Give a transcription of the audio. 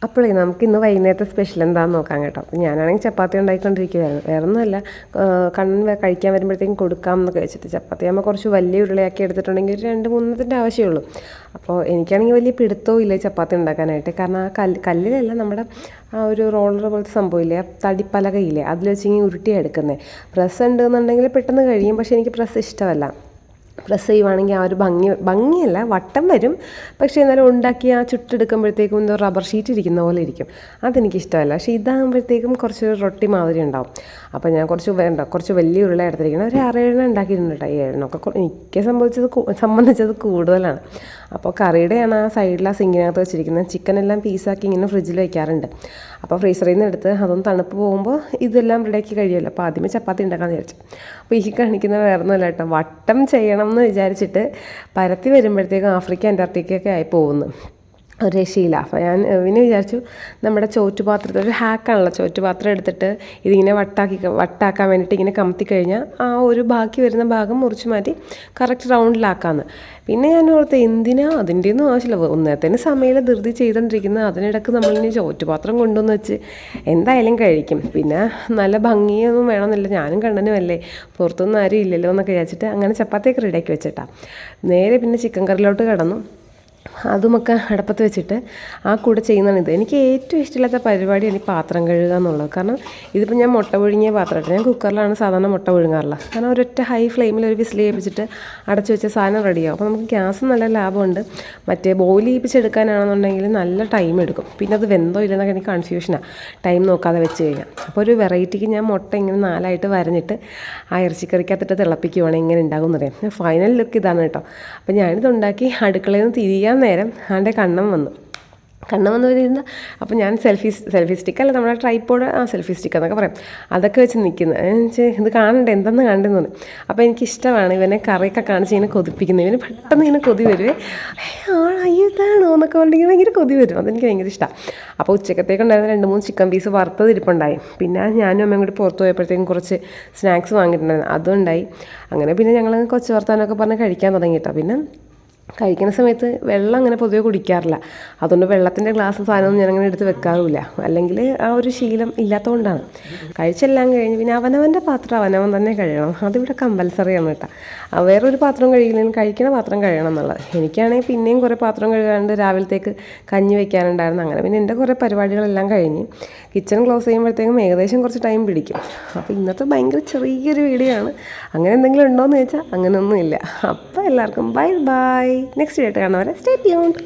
അപ്പോഴേ നമുക്കിന്ന് വൈകുന്നേരത്തെ സ്പെഷ്യൽ എന്താണെന്ന് നോക്കാം കേട്ടോ. ഞാനാണെങ്കിൽ ചപ്പാത്തി ഉണ്ടാക്കിക്കൊണ്ടിരിക്കുകയായിരുന്നു. വേറെ ഒന്നുമല്ല, കണ്ണൻ കഴിക്കാൻ വരുമ്പോഴത്തേക്കും കൊടുക്കാം എന്നൊക്കെ വെച്ചിട്ട്. ചപ്പാത്തി ആകുമ്പോൾ കുറച്ച് വലിയ ഉരുളയാക്കി എടുത്തിട്ടുണ്ടെങ്കിൽ ഒരു 2-3 ആവശ്യമുള്ളൂ. അപ്പോൾ എനിക്കാണെങ്കിൽ വലിയ പിടുത്തവും ഇല്ല ചപ്പാത്തി ഉണ്ടാക്കാനായിട്ട്. കാരണം ആ കല്ലിലല്ല, നമ്മുടെ ആ ഒരു റോളർ പോലത്തെ സംഭവമില്ലേ, ആ തടിപ്പലകയില്ലേ, അതിൽ വെച്ച് ഇങ്ങനെ ഉരുട്ടിയാണ് എടുക്കുന്നത്. പ്രസ് ഉണ്ടെന്നുണ്ടെങ്കിൽ പെട്ടെന്ന് കഴിയും. പക്ഷേ എനിക്ക് പ്രസ് ഇഷ്ടമല്ല. പ്രസ് ചെയ്യുവാണെങ്കിൽ ആ ഒരു ഭംഗിയല്ല, വട്ടം വരും. പക്ഷേ എന്നാലും ഉണ്ടാക്കി ആ ചുട്ടെടുക്കുമ്പോഴത്തേക്കും എന്തോ റബ്ബർ ഷീറ്റ് ഇരിക്കുന്ന പോലെ ഇരിക്കും. അതെനിക്കിഷ്ടമല്ല. പക്ഷേ ഇതാകുമ്പോഴത്തേക്കും കുറച്ച് റൊട്ടി മാതിരി ഉണ്ടാവും. അപ്പോൾ ഞാൻ കുറച്ച് വലിയ ഉരുള എടുത്തിരിക്കണം. ഒരു 6-7 ഉണ്ടാക്കിയിട്ടുണ്ട് കേട്ടോ. 7 എനിക്ക് സംബന്ധിച്ചത് കൂടുതലാണ്. അപ്പോൾ കറിയുടെയാണ് ആ സൈഡിൽ ആ സിങ്കിനകത്ത് വെച്ചിരിക്കുന്നത്. ചിക്കനെല്ലാം പീസാക്കി ഇങ്ങനെ ഫ്രിഡ്ജിൽ വയ്ക്കാറുണ്ട്. അപ്പോൾ ഫ്രീസറിൽ നിന്ന് എടുത്ത് അതൊന്ന് തണുപ്പ് പോകുമ്പോൾ ഇതെല്ലാം റെഡിയാക്കി കഴിയുമല്ലോ. അപ്പോൾ ആദ്യമേ ചപ്പാത്തി ഉണ്ടാക്കാമെന്ന് വിചാരിച്ചു. അപ്പോൾ ഈ കാണിക്കുന്നത് വേറെ ഒന്നുമല്ല കേട്ടോ, വട്ടം ചെയ്യണം എന്ന് വിചാരിച്ചിട്ട് പരത്തി വരുമ്പോഴത്തേക്കും ആഫ്രിക്ക അന്റാർട്ടിക്കയൊക്കെ ആയി പോകുന്നു. ഒരു രക്ഷയില്ല. അപ്പോൾ ഞാൻ വിചാരിച്ചു നമ്മുടെ ചോറ്റുപാത്രത്തിൽ, ഒരു ഹാക്കാണല്ലോ, ചോറ്റുപാത്രം എടുത്തിട്ട് ഇതിങ്ങനെ വട്ടാക്കാൻ വേണ്ടിയിട്ട് ഇങ്ങനെ കമത്തി കഴിഞ്ഞാൽ ആ ഒരു ബാക്കി വരുന്ന ഭാഗം മുറിച്ച് മാറ്റി കറക്റ്റ് റൗണ്ടിലാക്കാമെന്ന്. പിന്നെ ഞാൻ ഓർത്ത് എന്തിനാ, അതിൻ്റെയൊന്നും ആവശ്യമില്ല, ഒന്നേത്തിന് സമയം ധൃതി ചെയ്തുകൊണ്ടിരിക്കുന്നത്. അതിനിടയ്ക്ക് നമ്മളിനി ചോറ്റുപാത്രം കൊണ്ടുവന്ന് വെച്ച് എന്തായാലും കഴിക്കും. പിന്നെ നല്ല ഭംഗിയൊന്നും വേണമെന്നില്ല, ഞാനും കണ്ണനുമല്ലേ, പുറത്തൊന്നും ആരും ഇല്ലല്ലോ എന്നൊക്കെ വിചാരിച്ചിട്ട് അങ്ങനെ ചപ്പാത്തിയൊക്കെ റെഡിയാക്കി വെച്ചിട്ടാ നേരെ പിന്നെ ചിക്കൻ കറിയിലോട്ട് കടന്നു. അതുമൊക്കെ അടുപ്പത്ത് വെച്ചിട്ട് ആ കൂടെ ചെയ്യുന്നതാണിത്. എനിക്ക് ഏറ്റവും ഇഷ്ടമില്ലാത്ത പരിപാടിയാണ് ഈ പാത്രം കഴുകുക എന്നുള്ളത്. കാരണം ഇതിപ്പോൾ ഞാൻ മുട്ട പുഴുങ്ങിയ പാത്രമായിട്ട്, ഞാൻ കുക്കറിലാണ് സാധാരണ മുട്ട പുഴുങ്ങാറുള്ളത്. കാരണം ഒരൊറ്റ ഹൈ ഫ്ലെയിമിൽ ഒരു വിസിൽ ചെയ്യിപ്പിച്ചിട്ട് അടച്ചു വെച്ച സാധനം റെഡിയാവും. അപ്പോൾ നമുക്ക് ഗ്യാസ് നല്ല ലാഭമുണ്ട്. മറ്റേ ബോയിൽ ചെയ്യിപ്പിച്ചെടുക്കാനാണെന്നുണ്ടെങ്കിൽ നല്ല ടൈം എടുക്കും. പിന്നെ അത് വെന്തോ ഇല്ലെന്നൊക്കെ എനിക്ക് കൺഫ്യൂഷനാണ് ടൈം നോക്കാതെ വെച്ച് കഴിഞ്ഞാൽ. അപ്പോൾ ഒരു വെറൈറ്റിക്ക് ഞാൻ മുട്ട ഇങ്ങനെ 4ആയിട്ട് വരഞ്ഞിട്ട് ആ ഇറച്ചിക്കറിക്കകത്തിട്ട് തിളപ്പിക്കുവാണെങ്കിൽ ഇങ്ങനെ ഉണ്ടാകുമെന്ന് അറിയാം. ഫൈനൽ ലുക്ക് ഇതാണ് കേട്ടോ. അപ്പോൾ ഞാനിതുണ്ടാക്കി അടുക്കളയിൽ നിന്ന് തിരിയാൻ നേരം ആൻ്റെ കണ്ണം വന്നു വരുന്നത്. അപ്പോൾ ഞാൻ സെൽഫി സ്റ്റിക്കല്ല, നമ്മുടെ ട്രൈപ്പോഡ്, സെൽഫി സ്റ്റിക്ക് എന്നൊക്കെ പറയും, അതൊക്കെ വെച്ച് നിൽക്കുന്നത്. ഇത് കാണണ്ടേ, എന്തെന്ന് കണ്ടെന്ന് തോന്നി. അപ്പോൾ എനിക്കിഷ്ടമാണ് ഇവനെ കറിയൊക്കെ കാണിച്ച് ഇങ്ങനെ കൊതിപ്പിക്കുന്നത്. ഇവന് പെട്ടെന്ന് ഇങ്ങനെ കൊതി വരുവേ, ഇതാണോ എന്നൊക്കെ പറഞ്ഞിട്ട് ഭയങ്കര കൊതി വരും. അതെനിക്ക് ഭയങ്കര ഇഷ്ടമാണ്. അപ്പോൾ ഉച്ചക്കത്തേക്കുണ്ടായിരുന്ന 2-3 ചിക്കൻ പീസ് വറുത്തത് ഇരിപ്പുണ്ടായി. പിന്നെ ഞാനും അമ്മയും കൂടി പുറത്ത് പോയപ്പോഴത്തേക്കും കുറച്ച് സ്നാക്സ് വാങ്ങിയിട്ടുണ്ടായിരുന്നു, അതും ഉണ്ടായി. അങ്ങനെ പിന്നെ ഞങ്ങൾ കൊച്ചു വർത്താനൊക്കെ പറഞ്ഞ് കഴിക്കാൻ തുടങ്ങി കേട്ടോ. പിന്നെ കഴിക്കുന്ന സമയത്ത് വെള്ളം അങ്ങനെ പൊതുവെ കുടിക്കാറില്ല. അതുകൊണ്ട് വെള്ളത്തിൻ്റെ ഗ്ലാസ് സാധനമൊന്നും ഞാനങ്ങനെ എടുത്ത് വെക്കാറുമില്ല. അല്ലെങ്കിൽ ആ ഒരു ശീലം ഇല്ലാത്തതുകൊണ്ടാണ്. കഴിച്ചെല്ലാം കഴിഞ്ഞ് പിന്നെ അവനവൻ്റെ പാത്രം അവനവൻ തന്നെ കഴുകണം. അതിവിടെ കമ്പൽസറിയാണ് കേട്ടോ. വേറൊരു പാത്രം കഴുകില്ലെങ്കിലും കഴിക്കുന്ന പാത്രം കഴുകണം എന്നുള്ളത്. എനിക്കാണെങ്കിൽ പിന്നെയും കുറേ പാത്രം കഴുകാണ്ട് രാവിലത്തേക്ക് കഞ്ഞി വയ്ക്കാനുണ്ടായിരുന്നു. അങ്ങനെ പിന്നെ എൻ്റെ കുറേ പരിപാടികളെല്ലാം കഴിഞ്ഞ് കിച്ചൺ ക്ലോസ് ചെയ്യുമ്പോഴത്തേക്കും ഏകദേശം കുറച്ച് ടൈം പിടിക്കും. അപ്പോൾ ഇന്നത്തെ ഭയങ്കര ചെറിയൊരു വീഡിയോ ആണ്. അങ്ങനെ എന്തെങ്കിലും ഉണ്ടോയെന്ന് ചോദിച്ചാൽ അങ്ങനെയൊന്നുമില്ല. അപ്പോൾ എല്ലാവർക്കും ബൈ. നെക്സ്റ്റ് ആയിട്ട് കാണുന്നവരെ സ്റ്റേ ട്യൂൺഡ്.